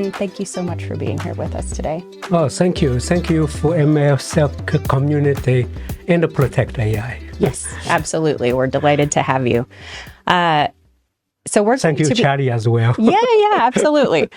Ken, thank you so much for being here with us today. Oh, thank you. Thank you for MLSec Community and Protect AI. Yes, absolutely. We're delighted to have you. Thank you, Charlie, as well. Yeah, absolutely.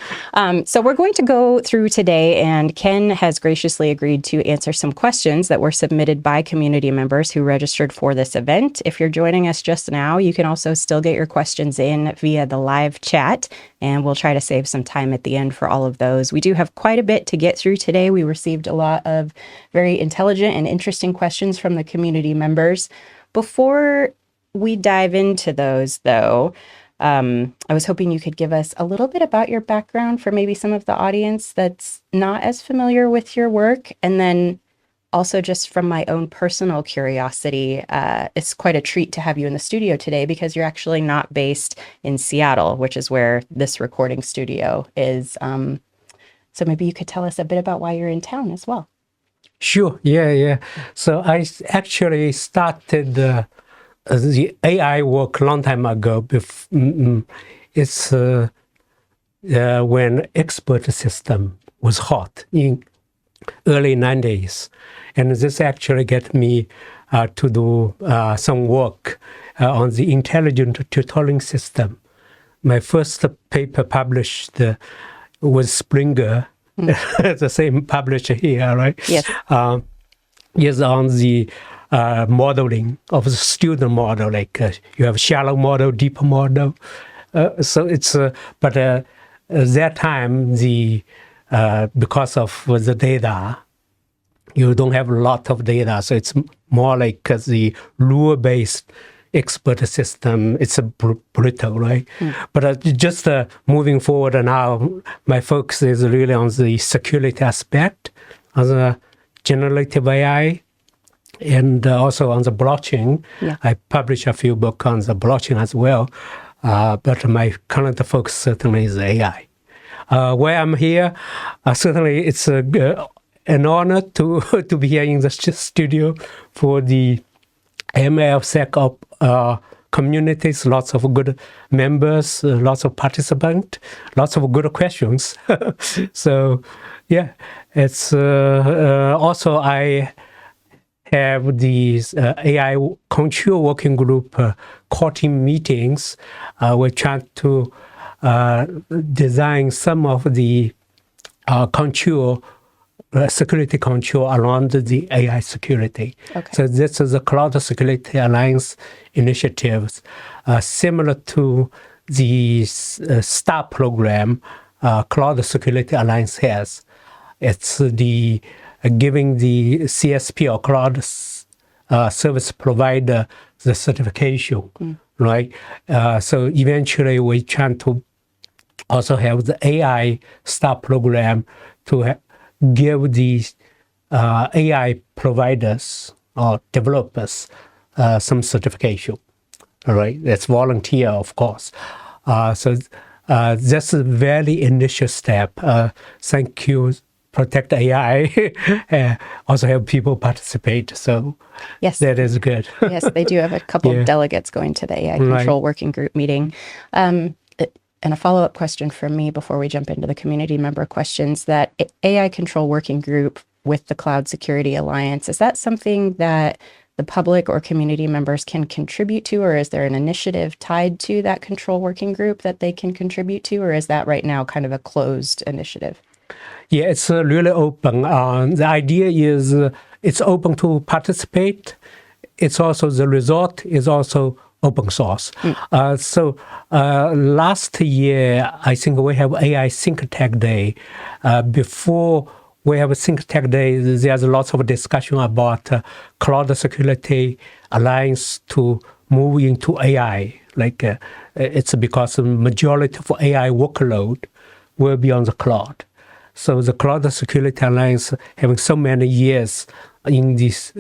So we're going to go through today, and Ken has graciously agreed to answer some questions that were submitted by community members who registered for this event. If you're joining us just now, you can also still get your questions in via the live chat, and we'll try to save some time at the end for all of those. We do have quite a bit to get through today. We received a lot of very intelligent and interesting questions from the community members. Before we dive into those, though, I was hoping you could give us a little bit about your background for maybe some of the audience that's not as familiar with your work. And then also just from my own personal curiosity, it's quite a treat to have you in the studio today because you're actually not based in Seattle, which is where this recording studio is. So maybe you could tell us a bit about why you're in town as well. Sure. Yeah. So I actually started the AI work a long time ago. It's when expert system was hot in early 90s. And this actually get me to do some work on the intelligent tutoring system. My first paper published was Springer, the same publisher here, right? Yes. Is on the modeling of the student model, like you have shallow model, deep model. So it's, but at that time, because of the data, you don't have a lot of data. So it's more like the rule-based expert system. It's brittle, right? But just moving forward now, my focus is really on the security aspect, on the generative AI, and also on the blockchain. Yeah. I published a few books on the blockchain as well, but my current focus certainly is AI. Where I'm here, certainly it's an honor to be here in the studio for the MLSecOps communities, lots of good members, lots of participants, lots of good questions. So, yeah, it's also I have these AI control working group core team meetings. We're trying to design some of the control, security control around the AI security. Okay. So this is a Cloud Security Alliance initiatives, similar to the STAR program Cloud Security Alliance has. It's the giving the CISSP or cloud service provider the certification, right? So eventually we try to also have the AI STAR program to give these AI providers or developers some certification, all right? That's volunteer, of course. So that's a very initial step. Thank you, Protect AI. Also have people participate, so yes, that is good. Yes, they do have a couple of delegates going to the AI Control Working Group meeting. And a follow-up question from me before we jump into the community member questions, that AI Control Working Group with the Cloud Security Alliance, is that something that the public or community members can contribute to, or is there an initiative tied to that control working group that they can contribute to, or is that right now kind of a closed initiative? Yeah, it's really open. The idea is it's open to participate. It's also the result is also open source. So last year, I think we have AI Think Tech Day. Before we have a Think Tech Day, there's lots of discussion about Cloud Security Alliance to move into AI. Like it's because the majority of AI workload will be on the cloud. So the Cloud Security Alliance having so many years in this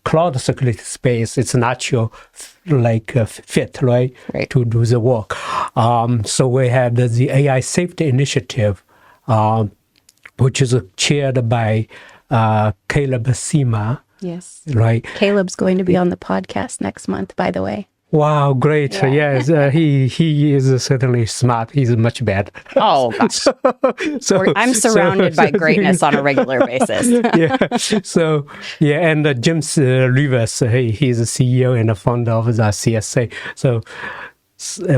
cloud security space, it's natural fit, right, to do the work. So we had the AI Safety Initiative, which is chaired by Caleb Sima. Yes. Right. Caleb's going to be on the podcast next month, by the way. Wow, great. Yeah. Yes, he is certainly smart. He's much better. Oh, gosh. I'm surrounded by greatness on a regular basis. Yeah. So, yeah, and James Rivers, he's the CEO and the founder of the CSA. So,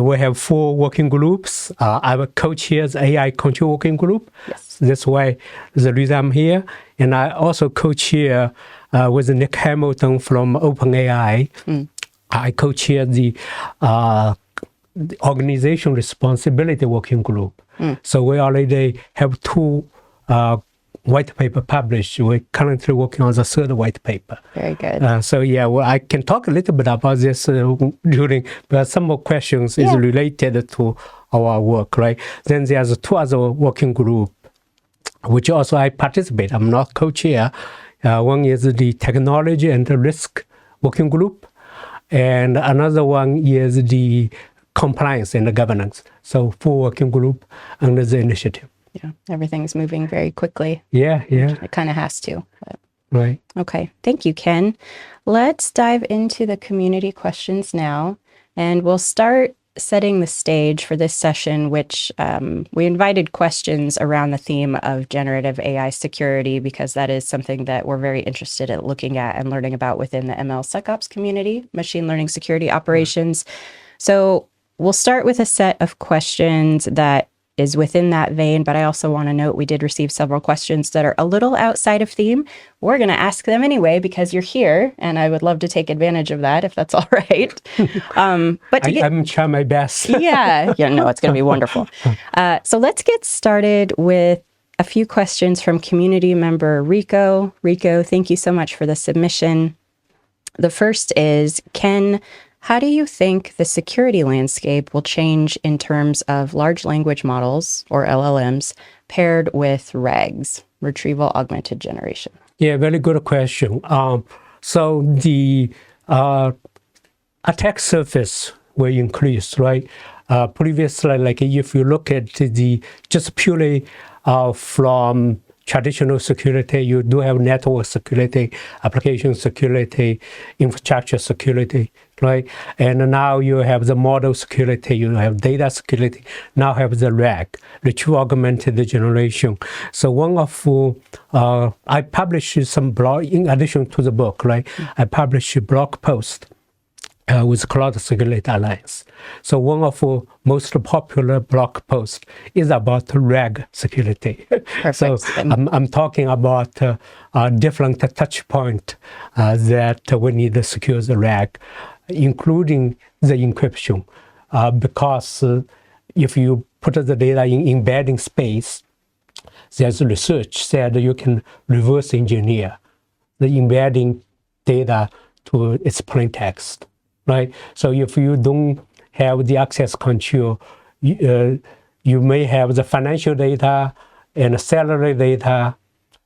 we have 4 working groups. I will co-chair the AI control working group. Yes. That's why the reason I'm here. And I also co-chair with Nick Hamilton from OpenAI. I co-chair the organization responsibility working group. So we already have 2 white paper published. We're currently working on the 3rd white paper. Very good. So yeah, well, I can talk a little bit about this during, but some more questions is related to our work, right? Then there's 2 other working group, which also I participate. I'm not co-chair. One is the technology and the risk working group. And another one is the compliance and the governance. So 4 working group under the initiative. Yeah, everything's moving very quickly. Yeah. It kind of has to. But. Right. Okay, thank you, Ken. Let's dive into the community questions now. And we'll start setting the stage for this session, which we invited questions around the theme of generative AI security, because that is something that we're very interested in looking at and learning about within the MLSecOps community, machine learning security operations. So we'll start with a set of questions that is within that vein, but I also want to note we did receive several questions that are a little outside of theme. We're going to ask them anyway because you're here, and I would love to take advantage of that if that's all right. But I'm trying my best. yeah, no, it's going to be wonderful. So let's get started with a few questions from community member Rico. Rico, thank you so much for the submission. The first is, Ken, how do you think the security landscape will change in terms of large language models, or LLMs, paired with RAGs, retrieval-augmented generation? Yeah, very good question. So the attack surface will increase, right? Previously, like if you look at the just purely from traditional security, you do have network security, application security, infrastructure security, right? And now you have the model security, you have data security, now have the RAG, retrieval-augmented generation. So one of, I published some blog, in addition to the book, right? I published a blog post with Cloud Security Alliance. So one of the most popular blog posts is about RAG security. Perfect. So I'm talking about different touch point that we need to secure the RAG, including the encryption. Because if you put the data in embedding space, there's research that you can reverse engineer the embedding data to its plain text. Right. So if you don't have the access control, you may have the financial data and salary data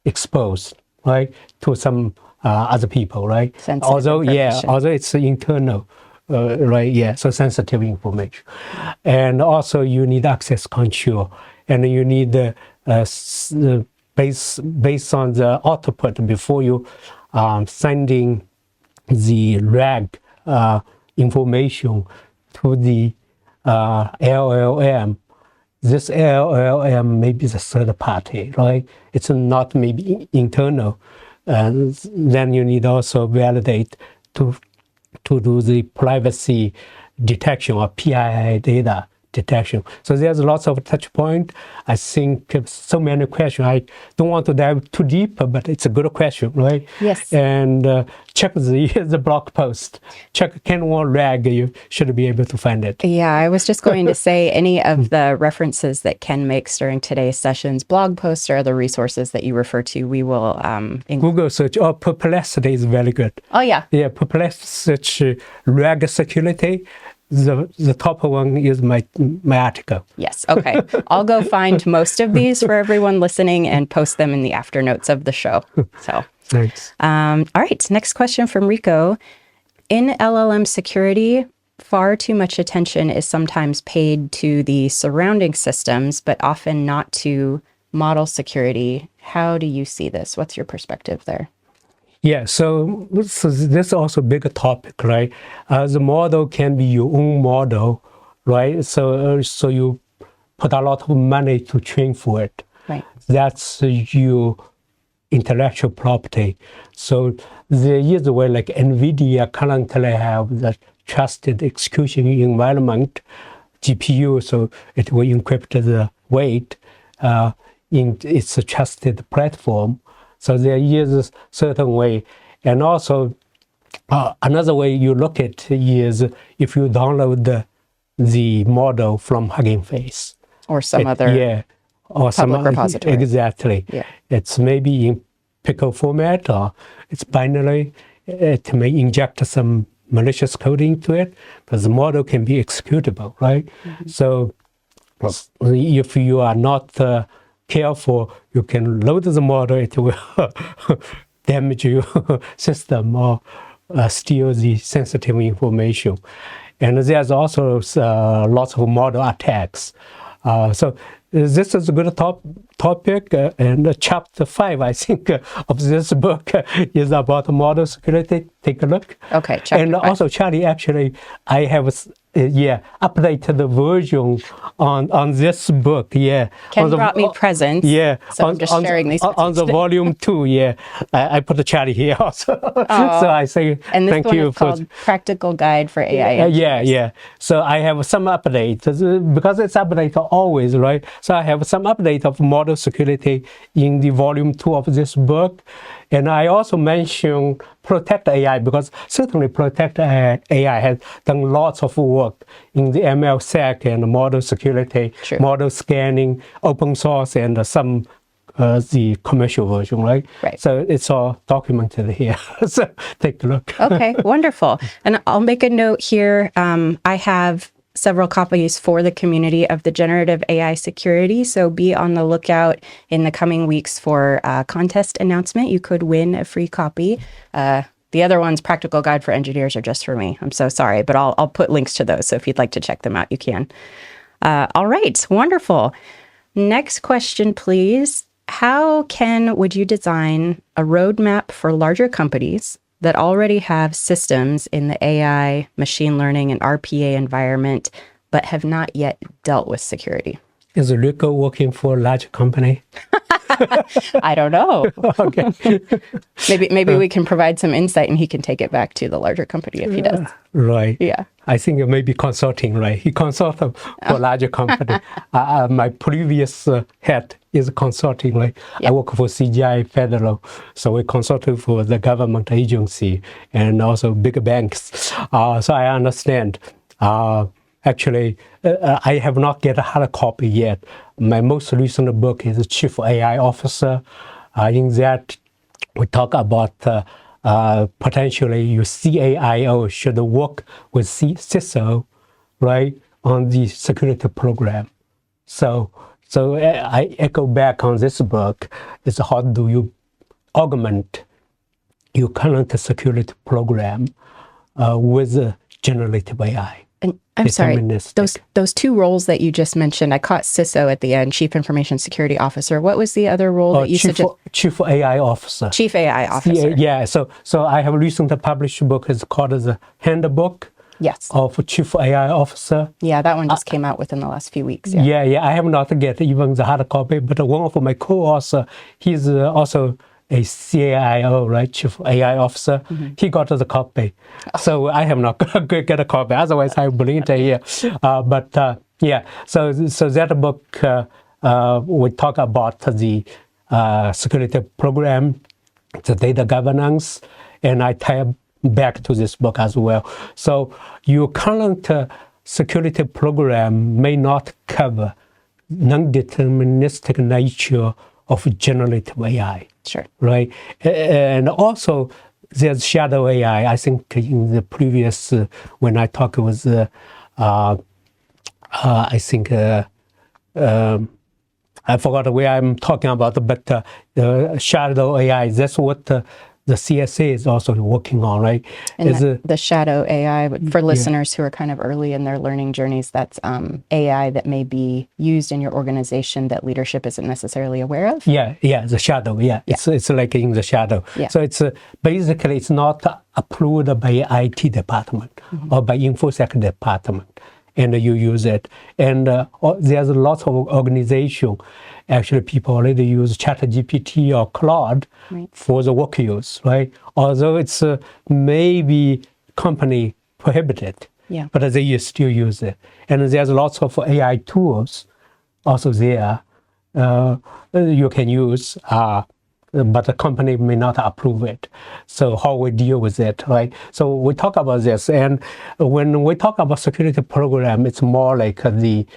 exposed, right, to some other people, right? Although it's internal, right? Yeah. So sensitive information, and also you need access control, and you need based on the output before you sending the RAG information to the LLM. This LLM may be the third party, right? It's not maybe internal. And then you need also validate to do the privacy detection or PII data detection. So there's lots of touch point. I think so many questions. I don't want to dive too deep, but it's a good question, right? Yes. And check the blog post. Check Ken Huang RAG. You should be able to find it. Yeah, I was just going to say any of the references that Ken makes during today's sessions, blog posts or other resources that you refer to, we will Google search or Perplexity is very good. Oh, yeah. Yeah, Perplexity search RAG security. The top one is my article. Yes. Okay. I'll go find most of these for everyone listening and post them in the after notes of the show. So, thanks. All right. Next question from Rico. In LLM security, far too much attention is sometimes paid to the surrounding systems, but often not to model security. How do you see this? What's your perspective there? Yeah, so this is also a bigger topic, right? The model can be your own model, right? So you put a lot of money to train for it. Right. That's your intellectual property. So there is a way, like NVIDIA currently have the trusted execution environment, GPU, so it will encrypt the weight in its a trusted platform. So there is a certain way. And also, another way you look at it is if you download the model from Hugging Face. Or some other Or public repository. Exactly. Yeah. It's maybe in pickle format or it's binary. It may inject some malicious coding into it, but the model can be executable, right? Mm-hmm. So if you are not careful, you can load the model, it will damage your system or steal the sensitive information. And there's also lots of model attacks. So this is a good topic, and chapter 5, I think, of this book is about model security. Take a look. Okay, chapter 5. And also, Charlie, actually, I have updated the version on this book. Yeah, Ken brought me presents. Yeah, so I'm just sharing these on the volume 2. Yeah, I put the Charlie here also. So I say and this thank one you is called Practical Guide for AI Engineers. Yeah. So I have some updates because it's updated always, right? So I have some update of model security in the volume 2 of this book. And I also mentioned Protect AI because certainly Protect AI has done lots of work in the MLSec and model security, True. model scanning, open source, and some the commercial version, right? Right. So it's all documented here. So take a look. Okay, wonderful. And I'll make a note here. I have several copies for the community of the Generative AI Security, so be on the lookout in the coming weeks for a contest announcement. You could win a free copy. The other ones, Practical Guide for Engineers, are just for me. I'm so sorry, but I'll put links to those, so if you'd like to check them out, you can. All right, wonderful. Next question, please. How, Ken, would you design a roadmap for larger companies that already have systems in the AI, machine learning, and RPA environment, but have not yet dealt with security? Is Rico working for a large company? I don't know. Okay. Maybe we can provide some insight and he can take it back to the larger company if he does. Right. Yeah. I think it may be consulting, right? He consulted for a larger company. My previous head is consulting, right? Yep. I work for CGI Federal, so we consulted for the government agency and also big banks. So I understand. Actually, I have not get a hard copy yet. My most recent book is Chief AI Officer. In that, we talk about potentially your CAIO should work with CISO, right, on the security program. So I echo back on this book is how do you augment your current security program with generative AI. And I'm sorry, those two roles that you just mentioned, I caught CISO at the end, Chief Information Security Officer. What was the other role that you suggested? Chief AI Officer. Chief AI Officer. Yeah, so I have recently published a book. It's called the Handbook of Chief AI Officer. Yeah, that one just came out within the last few weeks. Yeah, I have not get even the hard copy, but one of my co-authors, he's also a CIO, right, Chief AI Officer. Mm-hmm. He got the copy. Oh. So I have not get a copy. Otherwise, I would bring it here. So that book, we talk about the security program, the data governance, and I tie back to this book as well. So your current security program may not cover non-deterministic nature of generative AI. Sure. Right. And also there's shadow AI. I think in the previous, when I talked with, I think, I forgot where I'm talking about, but shadow AI, that's what the CSA is also working on, right? And the shadow AI, for listeners who are kind of early in their learning journeys, that's AI that may be used in your organization that leadership isn't necessarily aware of. Yeah, the shadow. Yeah. It's like in the shadow. Yeah. So it's basically it's not approved by IT department or by InfoSec department, and you use it. And there's lots of organization. Actually, people already use ChatGPT or Claude for the work use, right? Although it's maybe company prohibited, but they still use it. And there's lots of AI tools also there you can use, but the company may not approve it. So how we deal with it, right? So we talk about this, and when we talk about security program, it's more like the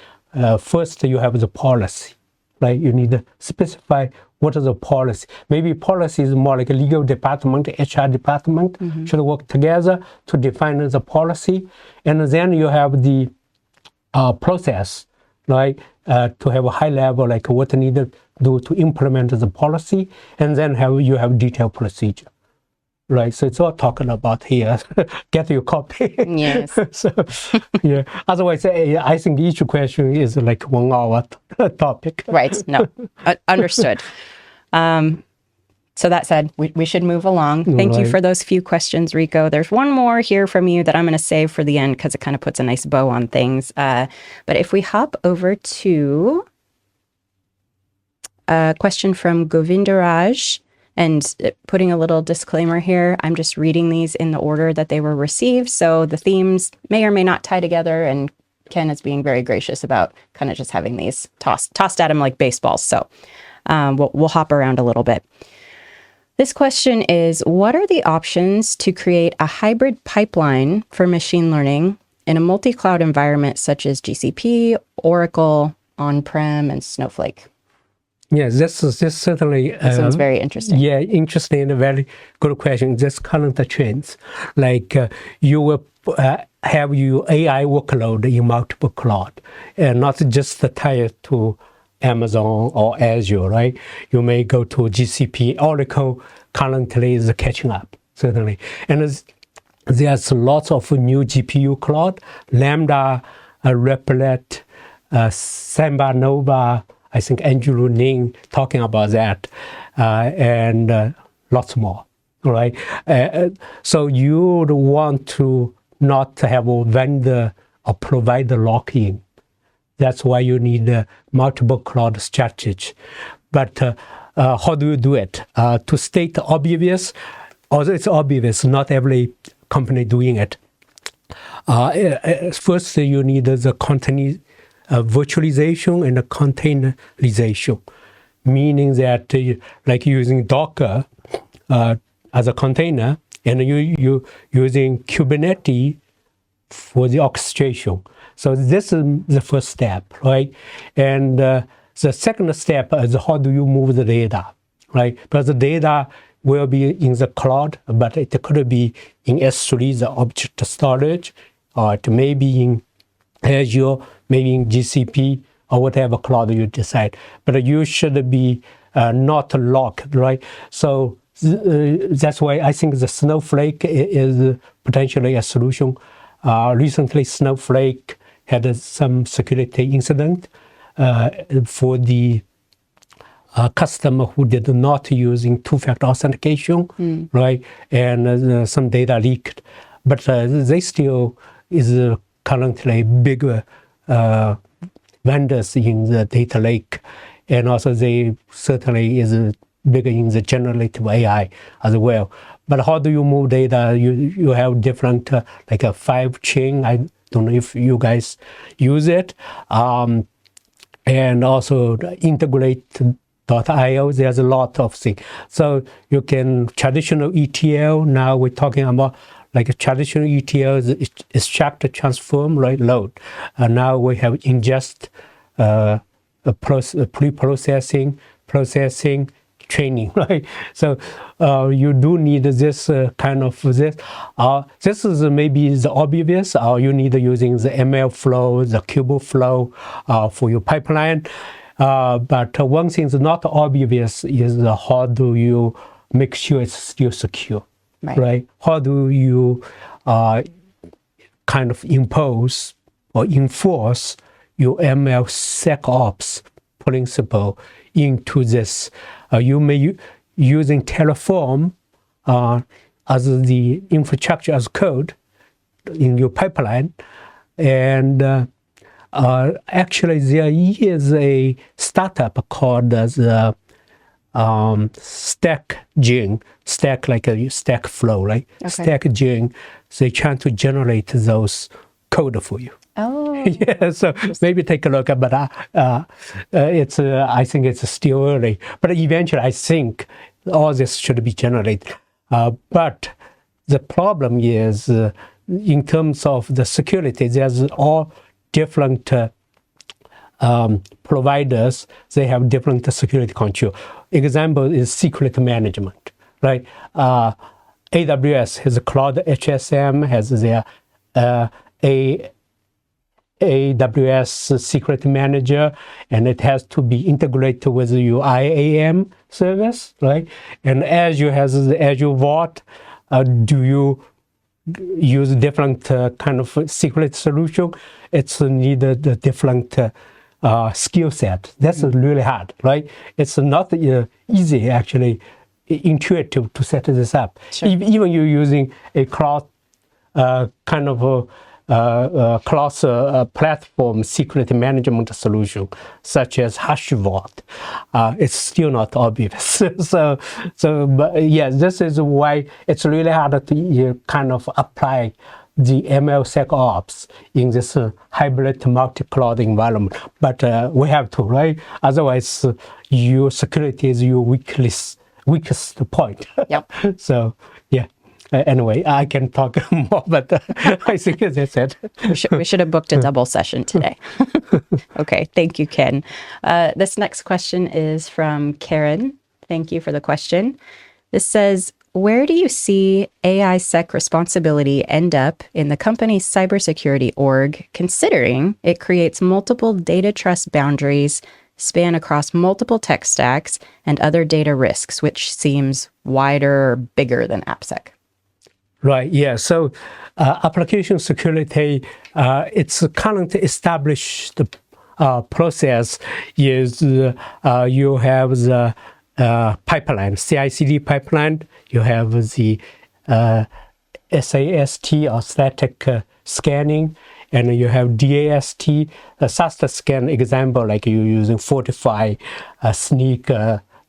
first you have the policy. Right, you need to specify what is the policy. Maybe policy is more like a legal department, HR department should work together to define the policy, and then you have the process, right? To have a high level, like what you need to do to implement the policy, and then you have detailed procedure. Right, so it's all talking about here. Get your copy. Yes. So, yeah. Otherwise, I think each question is like 1 hour topic. Right. No, understood. So that said, we should move along. Thank you for those few questions, Rico. There's one more here from you that I'm going to save for the end because it kind of puts a nice bow on things. But if we hop over to a question from Govindaraj. And putting a little disclaimer here, I'm just reading these in the order that they were received. So the themes may or may not tie together. And Ken is being very gracious about kind of just having these tossed at him like baseballs. So we'll hop around a little bit. This question is, what are the options to create a hybrid pipeline for machine learning in a multi-cloud environment such as GCP, Oracle, on-prem, and Snowflake? Yes, this certainly... That sounds very interesting. Yeah, interesting and a very good question. This current trends, like you will have your AI workload in multiple cloud, and not just tied to Amazon or Azure, right? You may go to GCP. Oracle currently is catching up, certainly. And there's lots of new GPU cloud, Lambda, Replit, Samba Nova, I think Andrew Ning talking about that, and lots more, right? So you would want to not have a vendor or provider lock-in. That's why you need multiple cloud strategy. But how do you do it? To state the obvious, although it's obvious, not every company doing it. First, you need the content virtualization and containerization, meaning that like using Docker as a container, and you using Kubernetes for the orchestration. So this is the first step, right? And the second step is how do you move the data, right? Because the data will be in the cloud, but it could be in S3, the object storage, or it may be in Azure, maybe in GCP, or whatever cloud you decide. But you should be not locked, right? So that's why I think the Snowflake is potentially a solution. Recently, Snowflake had some security incident for the customer who did not using two-factor authentication, right? And some data leaked. But they still is currently bigger vendors in the data lake, and also they certainly is bigger in the generative AI as well. But how do you move data? You have different like a 5-chain. I don't know if you guys use it, and also integrate.io. There's a lot of things. So you can traditional ETL. Now we're talking about like a traditional ETL is extract, transform, right, load. And now we have ingest, pre-processing, processing, training, right? So you do need this kind of this. This is maybe the obvious, or you need using the ML flow, the Kubeflow for your pipeline. But one thing is not obvious is how do you make sure it's still secure, Right. right? How do you kind of impose or enforce your MLSecOps principle into this? You may using Terraform as the infrastructure as code in your pipeline, and actually there is a startup called the Stack like a Stack Flow, right? Okay. Stack Gene. They try to generate those code for you. Oh. Yeah, so maybe take a look, but it's I think it's still early. But eventually, I think all this should be generated. But the problem is, in terms of the security, there's all different providers. They have different security control. Example is secret management, right? AWS has a Cloud HSM, has their AWS Secret Manager, and it has to be integrated with your IAM service, right? And Azure has the Azure Vault. Do you use different kind of secret solution? It's needed a different skill set. That's really hard, right? It's not easy, actually, intuitive to set this up. Sure. Even you're using a cloud kind of cross platform security management solution, such as HashiVault, it's still not obvious. But yeah, this is why it's really hard to kind of apply the MLSecOps in this hybrid multi-cloud environment. But we have to, right? Otherwise, your security is your weakest point. Yep. So yeah. Anyway, I can talk more, but I think that's it. We should have booked a double session today. Okay, thank you, Ken. This next question is from Karen. Thank you for the question. This says, where do you see AI sec responsibility end up in the company's cybersecurity org, considering it creates multiple data trust boundaries, span across multiple tech stacks, and other data risks, which seems wider or bigger than AppSec? Right, yeah. So application security, its current established process is you have the pipeline, CICD pipeline, you have the SAST or static scanning, and you have DAST, SAST scan example, like you're using Fortify, Sneak,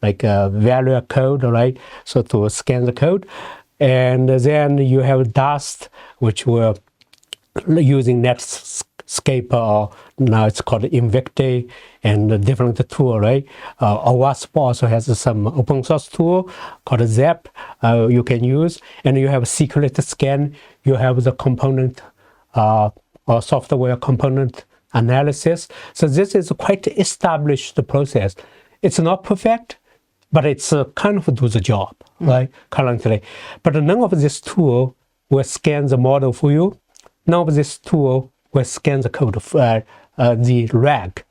like value code, right? So to scan the code. And then you have Dust, which we're using Netscape, or now it's called Invicti, and a different tool, right? OWASP also has some open source tool called Zap you can use. And you have secret scan, you have the component or software component analysis. So this is a quite established process. It's not perfect, but it's kind of do the job, right, currently. But none of this tool will scan the model for you. None of this tool will scan the code, the RAG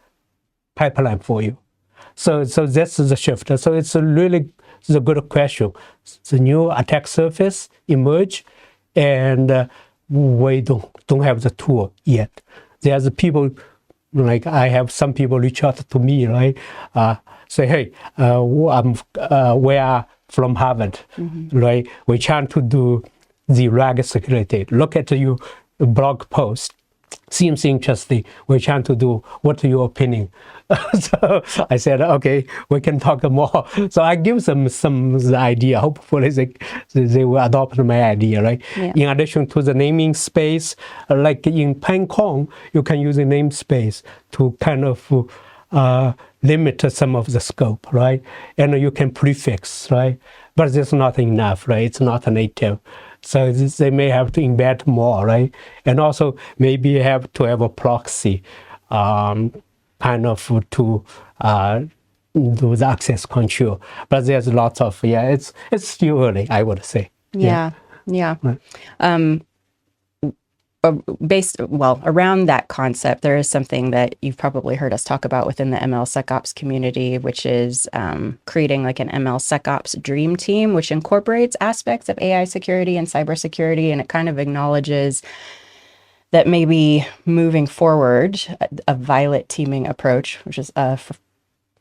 pipeline for you. So that's the shift. So it's a good question. The new attack surface emerge, and we don't have the tool yet. There's people, like I have some people reach out to me, right? Say, hey, we are from Harvard, right? We're trying to do the RAG security. Look at your blog post. Seems interesting. We're trying to do, what's your opinion? So I said, okay, we can talk more. So I give them some idea. Hopefully they will adopt my idea, right? Yeah. In addition to the naming space, like in Pinecone, you can use a namespace to kind of limit some of the scope, right? And you can prefix, right? But there's not enough, right? It's not a native. So they may have to embed more, right? And also maybe you have to have a proxy kind of to do the access control. But there's lots of, it's still early, I would say. Yeah. around that concept, there is something that you've probably heard us talk about within the MLSecOps community, which is creating like an MLSecOps dream team, which incorporates aspects of AI security and cybersecurity, and it kind of acknowledges that maybe moving forward, a violet teaming approach, which is a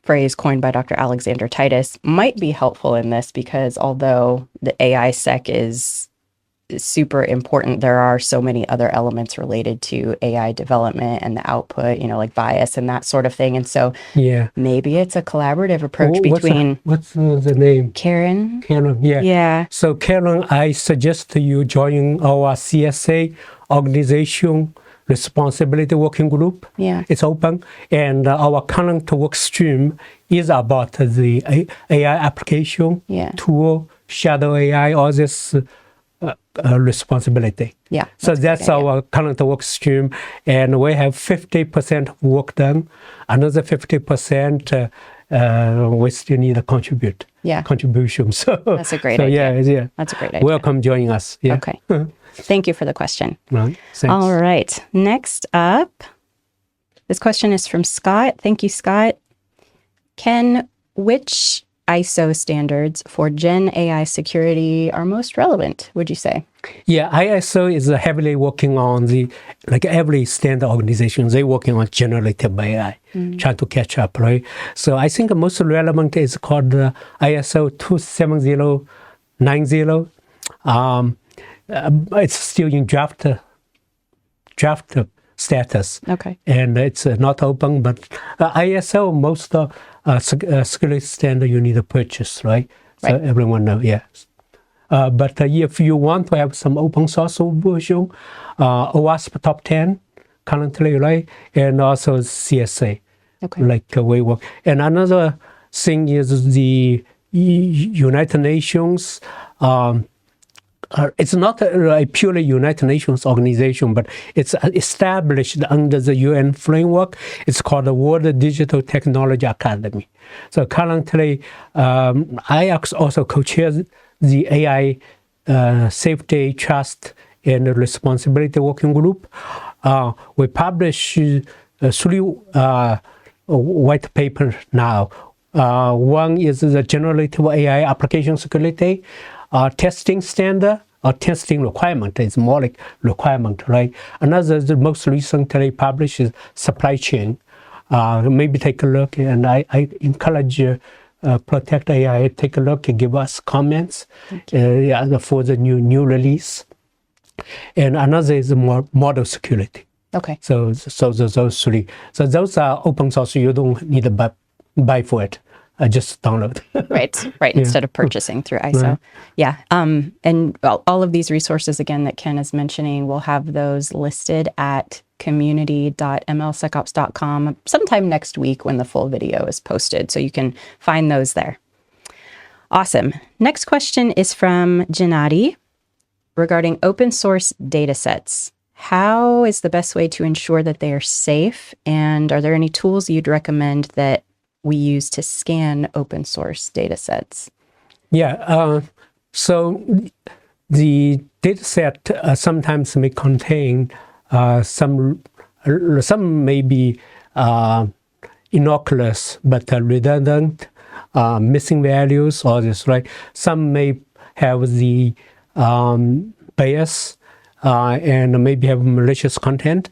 phrase coined by Dr. Alexander Titus, might be helpful in this, because although the AI sec is super important, there are so many other elements related to AI development and the output, like bias and that sort of thing. And so maybe it's a collaborative approach between... What's the name? Karen? Karen, yeah. Yeah. So Karen, I suggest you join our CSA organization responsibility working group. Yeah. It's open. And our current work stream is about the AI application, tool, shadow AI, all this responsibility. Yeah. So that's our current work stream, and we have 50% work done. Another 50% we still need to contribution. So that's a great idea. Yeah. That's a great idea. Welcome joining us. Yeah. Okay. Thank you for the question. Right. Thanks. All right. Next up, this question is from Scott. Thank you, Scott. Ken, which ISO standards for Gen AI security are most relevant, would you say? Yeah, ISO is heavily working on every standard organization, they're working on generative AI, trying to catch up, right? So I think the most relevant is called ISO 27090. It's still in draft status. Okay. And it's not open, but ISO, most security standard you need to purchase, right? So everyone knows, yes. But if you want to have some open source version, OWASP top 10 currently, right? And also CSA, we work. And another thing is the United Nations. It's not a purely United Nations organization, but it's established under the UN framework. It's called the World Digital Technology Academy. So currently, I also co-chair the AI Safety, Trust, and Responsibility Working Group. We publish 3 white papers now. One is the Generative AI Application Security testing standard or testing requirement. It's more like requirement, right? Another, the most recently published is supply chain. Maybe take a look, and I encourage Protect AI, take a look and give us comments for the new release. And another is more model security. Okay. So those 3. So those are open source. You don't need to buy for it. Just download. Right. Instead of purchasing through ISO. Right. Yeah. And all of these resources, again, that Ken is mentioning, we'll have those listed at community.mlsecops.com sometime next week when the full video is posted. So you can find those there. Awesome. Next question is from Gennady regarding open source data sets. How is the best way to ensure that they are safe? And are there any tools you'd recommend that we use to scan open source data sets? Yeah, so the data set sometimes may contain some may be innocuous but redundant, missing values, all this, right? Some may have the bias and maybe have malicious content.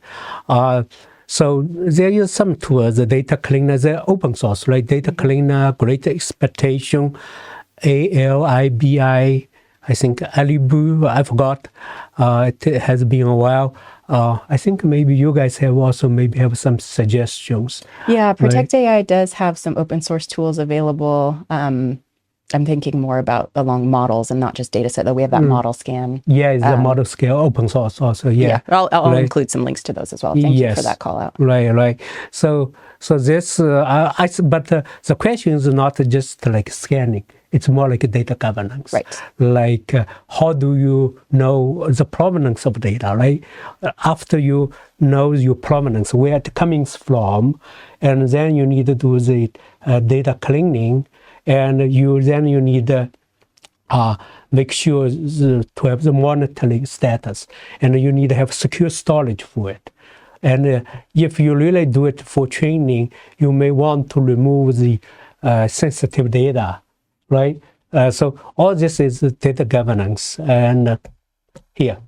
So there is some tools, the data cleaner, they're open source, right? Data cleaner, Great Expectation, ALIBI, I think Alibu, I forgot. It has been a while. I think maybe you guys have also maybe have some suggestions. Yeah, Protect AI does have some open source tools available. I'm thinking more about along models and not just data set, though we have that model scan. Yeah, it's the model scale open source also. Yeah, I'll include some links to those as well. Thank you for that call out. Right. So this, but the question is not just like scanning. It's more like a data governance. Right. Like how do you know the provenance of data, right? After you know your provenance, where it comes from, and then you need to do the data cleaning. And you need make sure to have the monitoring status, and you need to have secure storage for it. And if you really do it for training, you may want to remove the sensitive data, right? So all this is data governance. And here,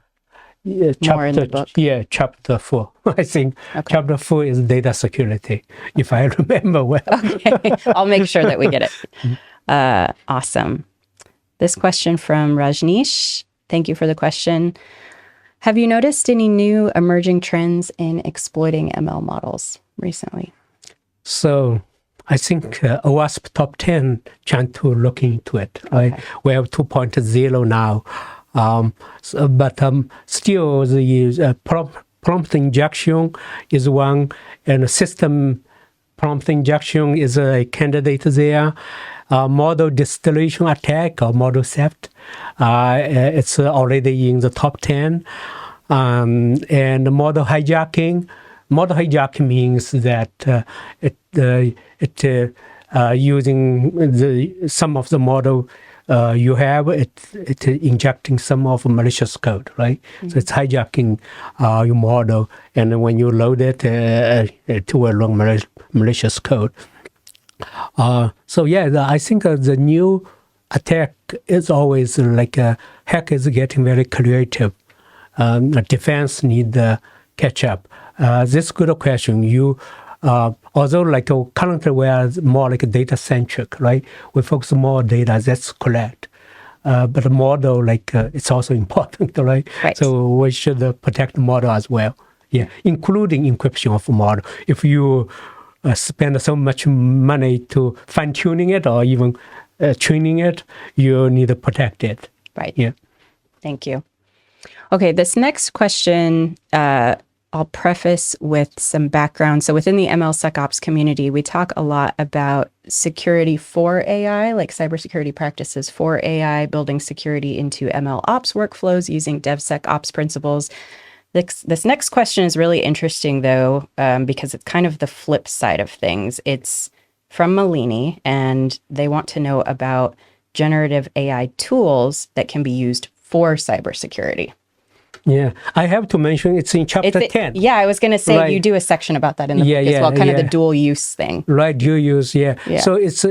More in the book. chapter 4. I think Okay. chapter 4 is data security, if I remember well. Okay, I'll make sure that we get it. Awesome. This question from Rajneesh. Thank you for the question. Have you noticed any new emerging trends in exploiting ML models recently? So I think OWASP Top 10 trying to look into it. Right? Okay. We have 2.0 now. But still, the prompt injection is one, and system prompt injection is a candidate there. Model distillation attack or model theft, it's already in the top 10. And model hijacking. Model hijacking means that using some of the model you have, it injecting some of malicious code, right? Mm-hmm. So it's hijacking your model, and when you load it, it will run malicious code. So yeah, I think the new attack is always like hack is getting very creative. Defense need to catch up. This good question. Although like currently we are more like data centric, right? We focus more on data. That's correct. But the model, like it's also important, right? Right. So we should protect the model as well. Yeah, including encryption of the model. If you spend so much money to fine tuning it or even training it, you need to protect it. Right. Yeah. Thank you. Okay, this next question, I'll preface with some background. So within the MLSecOps community, we talk a lot about security for AI, like cybersecurity practices for AI, building security into MLOps workflows using DevSecOps principles. This next question is really interesting, though, because it's kind of the flip side of things. It's from Malini, and they want to know about generative AI tools that can be used for cybersecurity. Yeah, I have to mention it's in chapter 10. Yeah, I was going to say right. You do a section about that in the book as well, kind of the dual use thing. Right, dual use, yeah. So it's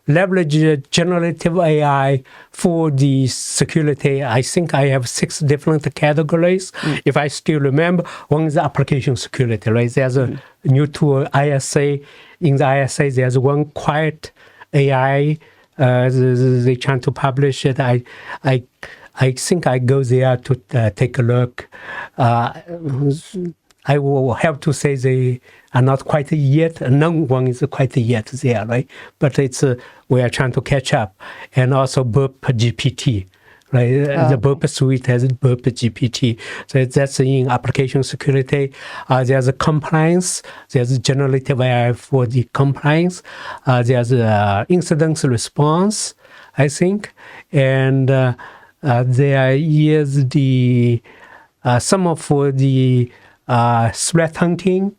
leverage generative AI for the security. I think I have 6 different categories, if I still remember. One is application security, right? There's a new tool, ISA. In the ISA, there's one quiet AI. They trying to publish it. I think I go there to take a look. I will have to say they are not quite yet. No one is quite yet there, right? But it's we are trying to catch up. And also Burp GPT, right? The Burp suite has Burp GPT. So that's in application security. There's a compliance. There's generative AI for the compliance. There's incident response, I think. And there is the some of the threat hunting,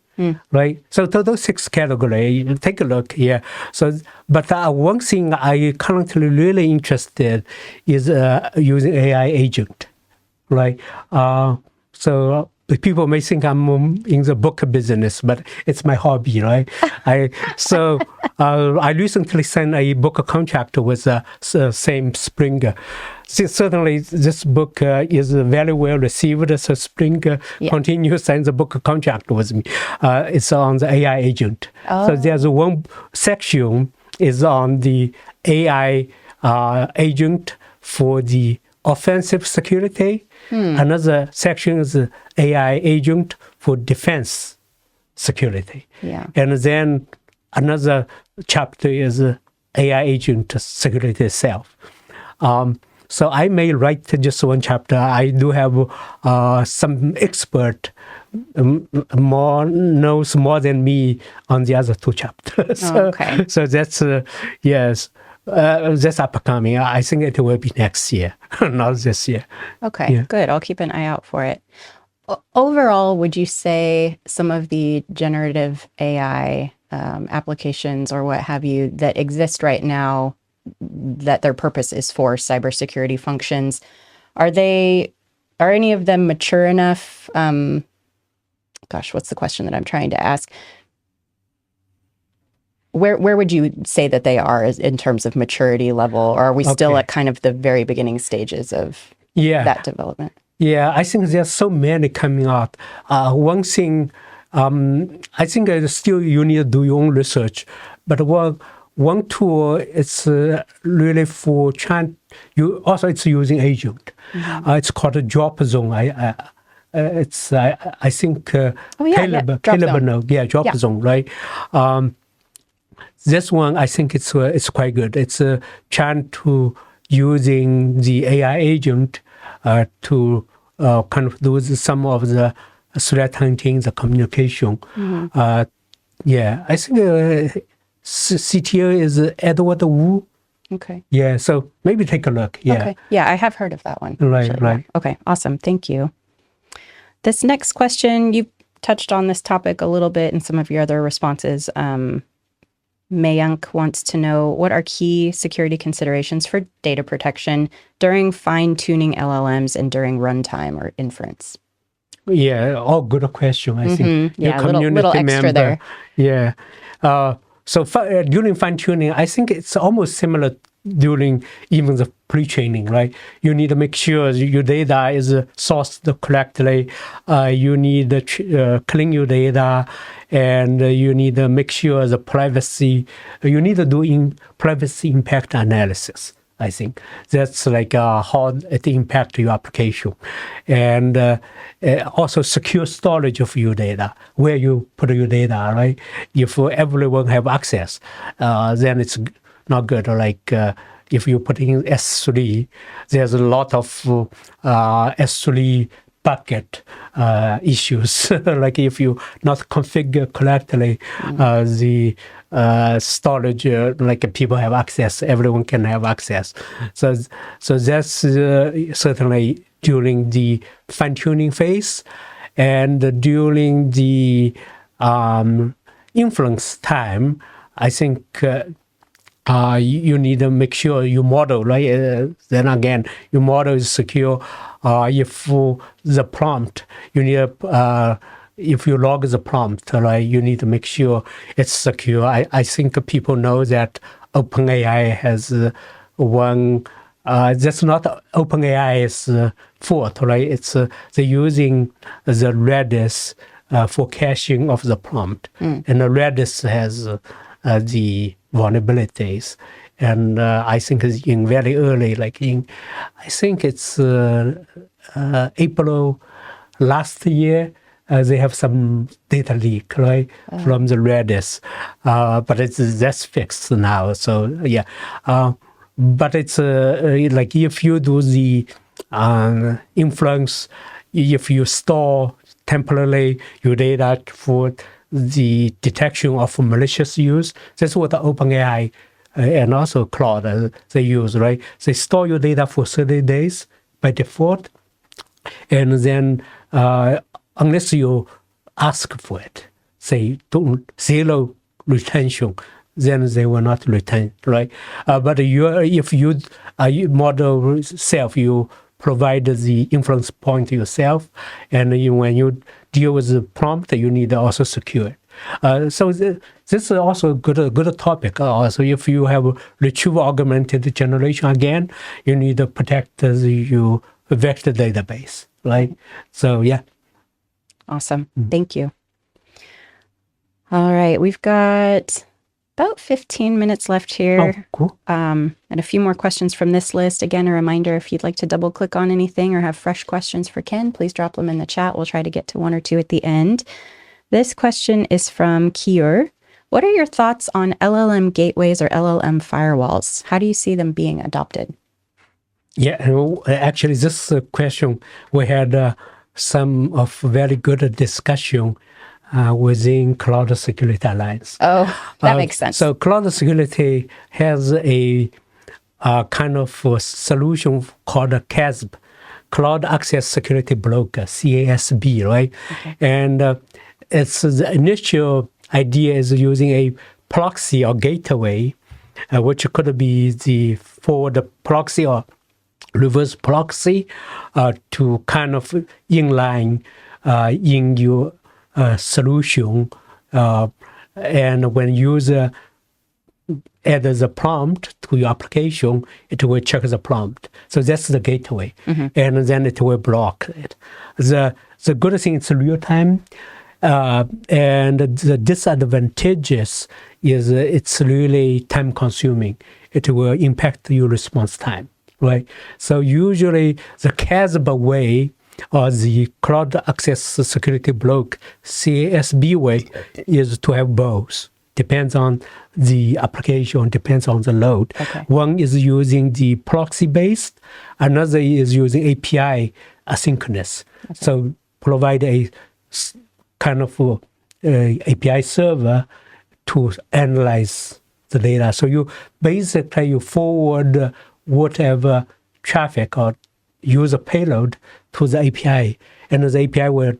right? So those 6 categories, take a look here. So, but one thing I currently really interested is using AI agent, right? So people may think I'm in the book business, but it's my hobby, right? I recently signed a book contract with same Springer. Certainly, this book is very well received. So Springer continues signing the book contract with me. It's on the AI agent. So there's one section is on the AI agent for the offensive security. Another section is AI agent for defense security. Yeah. And then another chapter is AI agent security itself. So I may write just one chapter. I do have some expert knows more than me on the other 2 chapters. So that's, yes. That's upcoming. I think it will be next year, not this year. Okay, good. I'll keep an eye out for it. Overall, would you say some of the generative AI applications or what have you that exist right now that their purpose is for cybersecurity functions. Are any of them mature enough? Gosh, what's the question that I'm trying to ask? Where would you say that they are in terms of maturity level, or are we still at kind of the very beginning stages of that development? Yeah, I think there's so many coming out. One thing, I think still you need to do your own research, but one tool is really for trying. It's using agent. It's called a drop zone. I think Caleb know. Yeah, drop zone, right? This one, I think it's quite good. It's trying to using the AI agent to kind of do some of the threat hunting, the communication. I think CTO is Edward Wu. Okay. Yeah, so maybe take a look. Yeah. Okay. Yeah, I have heard of that one. Right, actually. right. Okay, awesome. Thank you. This next question, you touched on this topic a little bit in some of your other responses. Mayank wants to know, what are key security considerations for data protection during fine-tuning LLMs and during runtime or inference? Yeah, all good question, I think. Yeah, a little extra there. Yeah. So during fine-tuning, I think it's almost similar during even the pre-training, right? You need to make sure your data is sourced correctly. You need to clean your data, and you need to make sure the privacy. You need to do privacy impact analysis. I think that's like how it impacts your application, and also secure storage of your data, where you put your data, right? If everyone have access, then it's not good. Like if you put in S3, there's a lot of S3 bucket issues. Like if you not configure correctly, the storage, like people have access, everyone can have access. So that's certainly during the fine-tuning phase, and during the influence time, I think you need to make sure your model, right? Then again, your model is secure. If the prompt, you need if you log the prompt, right, you need to make sure it's secure. I think people know that OpenAI has one. That's not OpenAI's fault, right? It's they're using the Redis for caching of the prompt, and the Redis has the vulnerabilities, and I think it's in very early, like I think it's April last year. They have some data leak, right, from the Redis, but that's fixed now. So yeah, but it's like if you do the influence, if you store temporarily your data for the detection of malicious use, that's what the OpenAI and also Claude they use, right? They store your data for 30 days by default, and then unless you ask for it, say zero retention, then they will not retain, right? But if you model self, you provide the influence point yourself, and when you deal with the prompt, you need to also secure it. So this is also a good topic. Also, if you have retrieval-augmented generation, again, you need to protect your vector database, right? So yeah. Awesome. Thank you. All right, we've got about 15 minutes left here. Oh, cool. And a few more questions from this list. Again, a reminder, if you'd like to double click on anything or have fresh questions for Ken, please drop them in the chat. We'll try to get to one or two at the end. This question is from Kiur. What are your thoughts on LLM gateways or LLM firewalls? How do you see them being adopted? Yeah, actually, this question, we had some of very good discussion within Cloud Security Alliance. Oh, that makes sense. So Cloud Security has a kind of solution called CISSP, Cloud Access Security Broker, CISSP, right? Okay. And it's the initial idea is using a proxy or gateway which could be the forward proxy or reverse proxy to kind of inline in your solution. And when user adds a prompt to your application, it will check the prompt. So that's the gateway. And then it will block it. The good thing is real time. And the disadvantages is it's really time consuming. It will impact your response time, right? So usually the CISSP way or the cloud access security block CISSP way is to have both. Depends on the application, depends on the load. Okay. One is using the proxy based, another is using API asynchronous. Okay. So provide a kind of API server to analyze the data. So you basically forward whatever traffic or user payload to the API, and the API will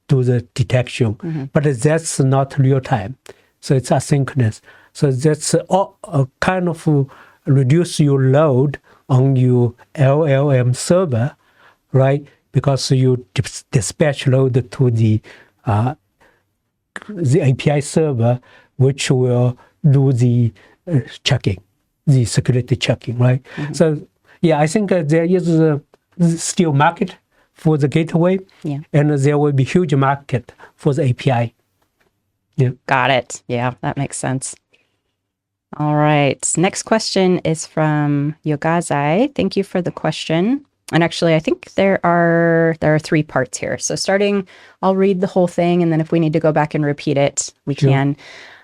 do the detection. But that's not real time. So it's asynchronous. So that's kind of reduce your load on your LLM server, right? Because you dispatch load to the API server, which will do the checking, the security checking, right? So yeah, I think there is still market for the gateway, and there will be huge market for the API. Yeah. Got it. Yeah, that makes sense. All right. Next question is from Yogazai. Thank you for the question. And actually, I think there are 3 parts here. So starting, I'll read the whole thing, and then if we need to go back and repeat it, we can.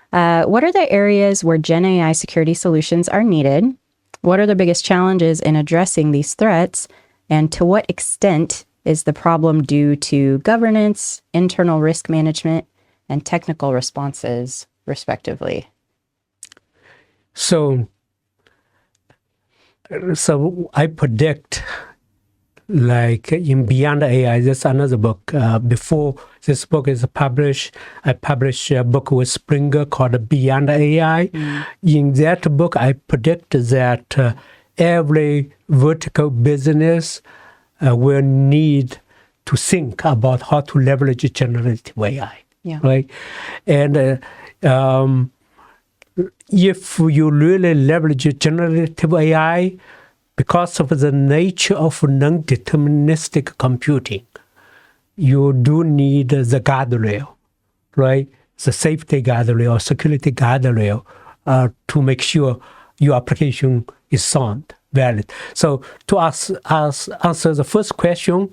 What are the areas where Gen AI security solutions are needed? What are the biggest challenges in addressing these threats? And to what extent is the problem due to governance, internal risk management, and technical responses, respectively? So I predict, like in Beyond AI, there's another book. Before this book is published, I published a book with Springer called Beyond AI. In that book, I predict that every vertical business will need to think about how to leverage generative AI. Yeah. Right. And if you really leverage generative AI, because of the nature of non-deterministic computing, you do need the guardrail, right? The safety guardrail or security guardrail to make sure your application is sound, valid. So to answer the first question,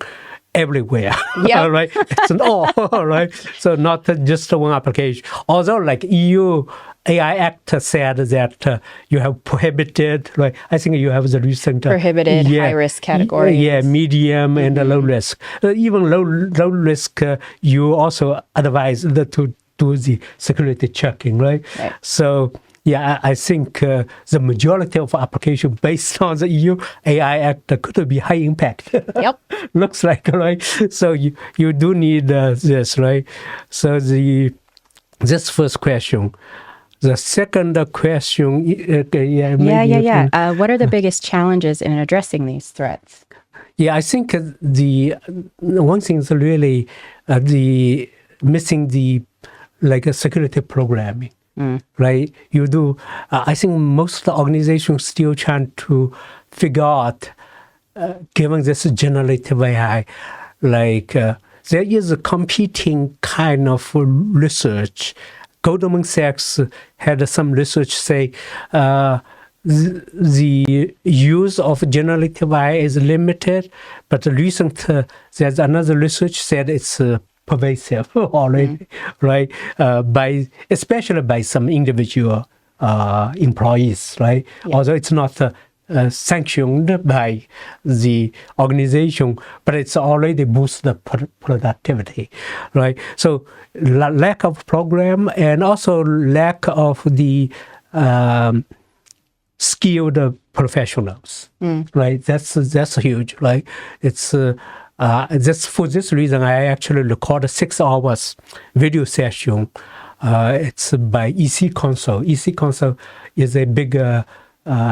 everywhere, right? It's an all, right? So not just one application. Although, like EU AI Act said that you have prohibited, right? I think you have the recent prohibited high risk categories. Yeah, medium and low risk. Even low risk, you also advise to do the security checking, right? So. Yeah, I think the majority of applications based on the EU AI Act could be high impact. Yep. Looks like, right? So you do need this, right? So this first question. The second question, what are the biggest challenges in addressing these threats? Yeah, I think the one thing is really the missing the security programming. Right? You do. I think most of the organizations still trying to figure out, given this generative AI, there is a competing kind of research. Goldman Sachs had some research say the use of generative AI is limited, but there's another research said it's pervasive already, right? Especially by some individual employees, right? Yeah. Although it's not sanctioned by the organization, but it's already boosted the productivity, right? So lack of program and also lack of the skilled professionals, right? That's huge, right? It's just for this reason, I actually recorded 6 hours video session It's by EC Console. EC Console is a big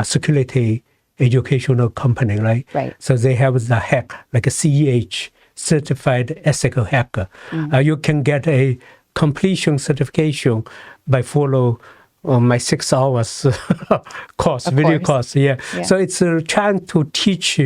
security educational company, right? Right. So they have the hack, like a CEH, Certified Ethical Hacker. You can get a completion certification by follow my 6 hours course, video course. Yeah. So it's trying to teach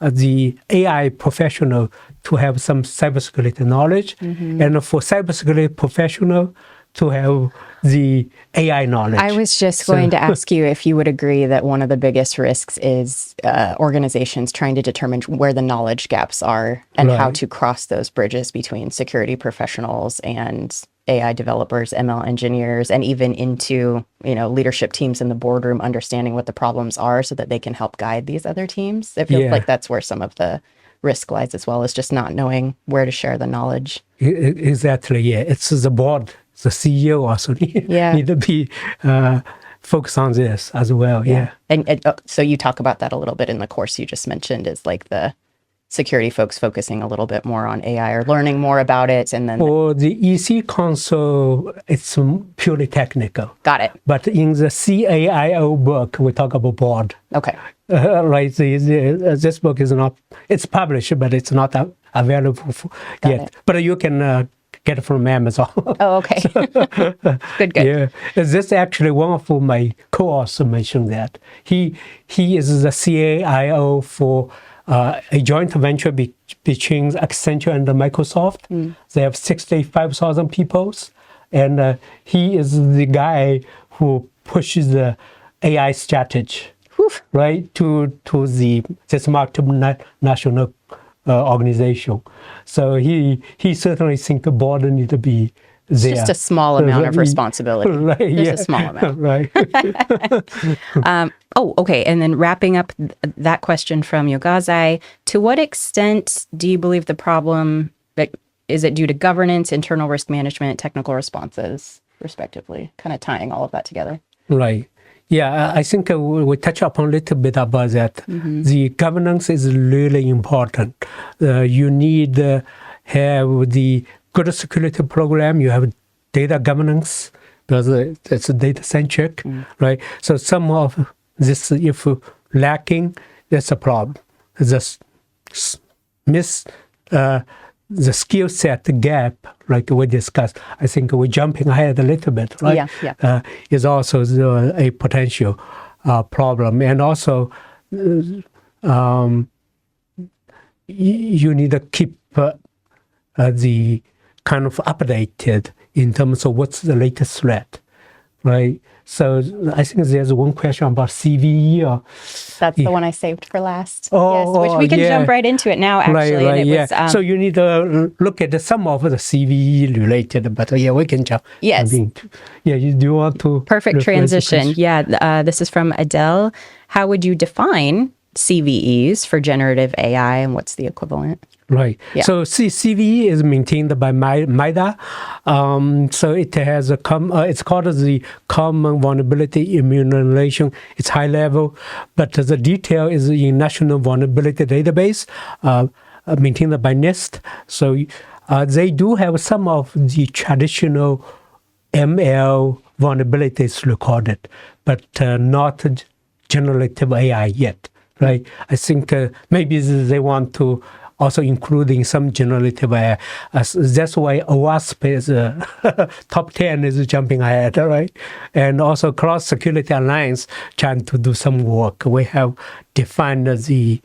the AI professional to have some cybersecurity knowledge, and for cybersecurity professional to have the AI knowledge. I was just going to ask you if you would agree that one of the biggest risks is organizations trying to determine where the knowledge gaps are and how to cross those bridges between security professionals and AI developers, ML engineers, and even into, leadership teams in the boardroom, understanding what the problems are so that they can help guide these other teams. It feels like that's where some of the risk lies, as well as just not knowing where to share the knowledge. Exactly, yeah. It's the board, the CEO also need to be focused on this as well, And so you talk about that a little bit in the course you just mentioned, is like the security folks focusing a little bit more on AI or learning more about it. And then for the EC console, it's purely technical. Got it. But in the CAIO book, we talk about board. Okay. Right. This book is not, it's published, but it's not available yet. But you can get it from Amazon. Oh, okay. Good. Yeah. This actually one of my co-authors mentioned that. He is the CAIO for a joint venture between Accenture and Microsoft. They have 65,000 people. And he is the guy who pushes the AI strategy, right, to this multinational organization. So he certainly thinks the board need to be there. Just a small amount of responsibility. Right, Just a small amount. Right. Okay. And then wrapping up that question from Yogazai, to what extent do you believe the problem, is it due to governance, internal risk management, technical responses, respectively? Kind of tying all of that together. Right. Yeah, I think we touch upon a little bit about that. The governance is really important. You need to have the good security program. You have data governance because it's data-centric, right? So some of this, if lacking, that's a problem. Just miss the skill set gap, like we discussed. I think we're jumping ahead a little bit, right? Yeah. Is also a potential problem. And also, you need to keep the kind of updated in terms of what's the latest threat, right? So I think there's one question about CVE. That's the one I saved for last. Which we can jump right into it now, actually. Right, and it was, so you need to look at some of the CVE related, but we can jump. Yes. You do want to... Perfect transition. This is from Adele. How would you define CVEs for generative AI, and what's the equivalent? Right. Yeah. So CVE is maintained by MIDA. So it has it's called the Common Vulnerability Enumeration. It's high level, but the detail is in National Vulnerability Database, maintained by NIST. So they do have some of the traditional ML vulnerabilities recorded, but not generative AI yet. Right. I think maybe they want to also including some generative AI. That's why OWASP is top 10 is jumping ahead, right? And also Cross Security Alliance trying to do some work. We have defined the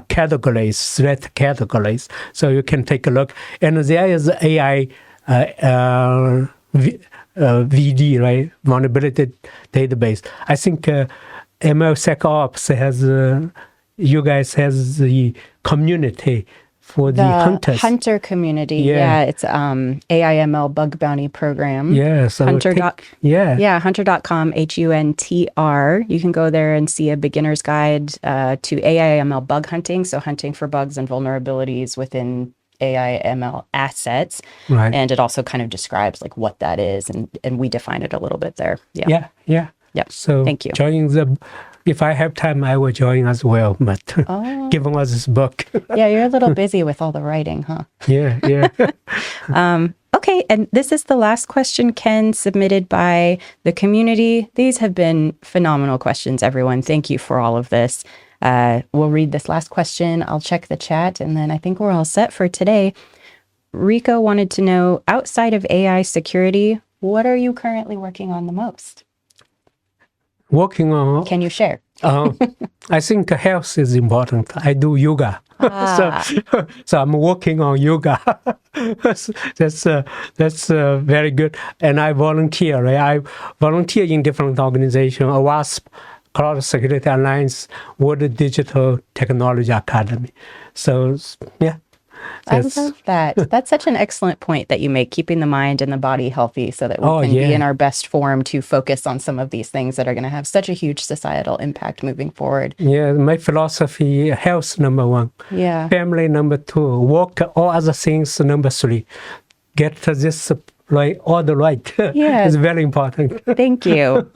categories, threat categories, so you can take a look. And there is AI VD, right? Vulnerability database. I think MLSecOps has... you guys has the community for the hunters. Hunter community. Yeah, it's AIML bug bounty program. Yeah, so hunter.com, HUNTR. You can go there and see a beginner's guide to AIML bug hunting, so hunting for bugs and vulnerabilities within AIML assets. Right. And it also kind of describes like what that is, and we define it a little bit there. Yeah. Yep. So thank you. Join the if I have time, I will join as well. But given us this book. Yeah, you're a little busy with all the writing, huh? Yeah. Okay, and this is the last question, Ken, submitted by the community. These have been phenomenal questions, everyone. Thank you for all of this. We'll read this last question. I'll check the chat, and then I think we're all set for today. Rico wanted to know, outside of AI security, what are you currently working on the most? Working on... Can you share? I think health is important. I do yoga. So I'm working on yoga. That's very good. And I volunteer. Right? I volunteer in different organizations, WASP, Cloud Security Alliance, World Digital Technology Academy. So, yeah. I love that. That's such an excellent point that you make, keeping the mind and the body healthy so that we can be in our best form to focus on some of these things that are going to have such a huge societal impact moving forward. Yeah, my philosophy, health number 1. Yeah. Family number 2. Work, all other things number 3. Get this right, all the right. Yeah. It's very important. Thank you.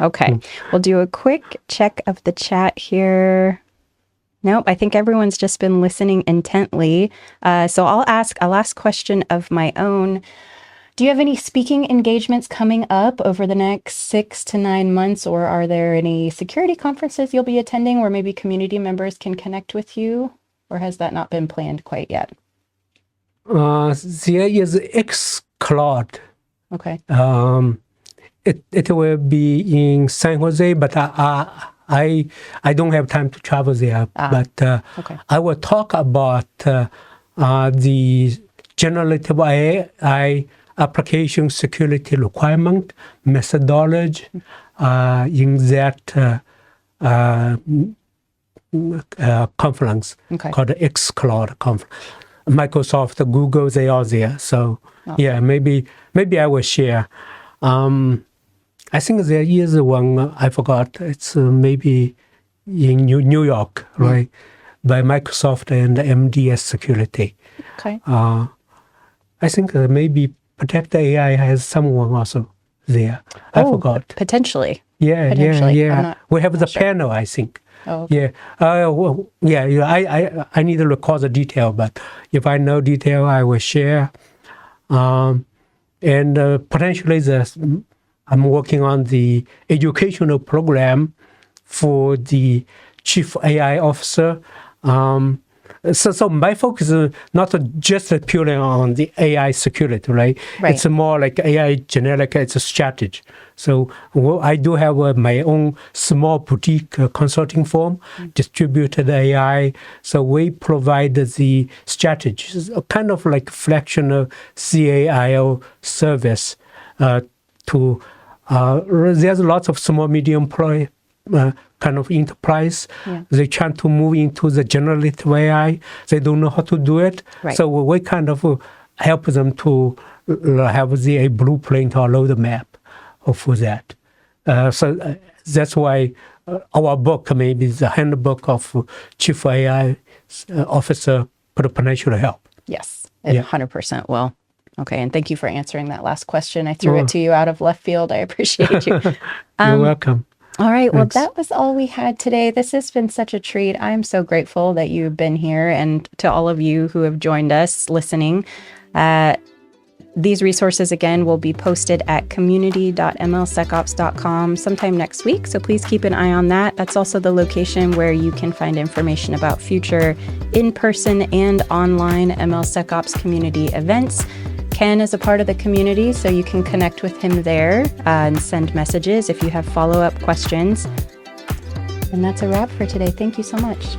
Okay. We'll do a quick check of the chat here. Nope, I think everyone's just been listening intently. So I'll ask a last question of my own. Do you have any speaking engagements coming up over the next 6 to 9 months, or are there any security conferences you'll be attending where maybe community members can connect with you, or has that not been planned quite yet? There is X-Cloud. Okay. It will be in San Jose, but I don't have time to travel there, but I will talk about the generative AI application security requirement methodology in that conference called the X-Cloud conference. Microsoft, Google, they are there. So yeah, maybe I will share. I think there is one, I forgot, it's maybe in New York, right, by Microsoft and MLSecOps. Okay. I think maybe Protect AI has someone also there. I forgot. Potentially. Yeah. We have the panel, I think. Oh, okay. I need to record the detail, but if I know detail, I will share. And potentially I'm working on the educational program for the chief AI officer. So my focus is not just purely on the AI security, right? It's more like AI generic, it's a strategy. So I do have my own small boutique consulting firm, distributed AI. So we provide the strategies, kind of like fractional CAIO service to there's lots of small, medium kind of enterprise. They try to move into the generative AI. They don't know how to do it. So we kind of help them to have a blueprint or roadmap for that. So that's why our book, maybe the handbook of Chief AI Officer, could potentially help. Yes, it 100% will. Okay, and thank you for answering that last question. I threw it to you out of left field. I appreciate you. You're welcome. All right, well, that was all we had today. This has been such a treat. I'm so grateful that you've been here, and to all of you who have joined us listening. These resources, again, will be posted at community.mlsecops.com sometime next week, so please keep an eye on that. That's also the location where you can find information about future in-person and online MLSecOps community events. Ken is a part of the community, so you can connect with him there and send messages if you have follow-up questions. And that's a wrap for today. Thank you so much.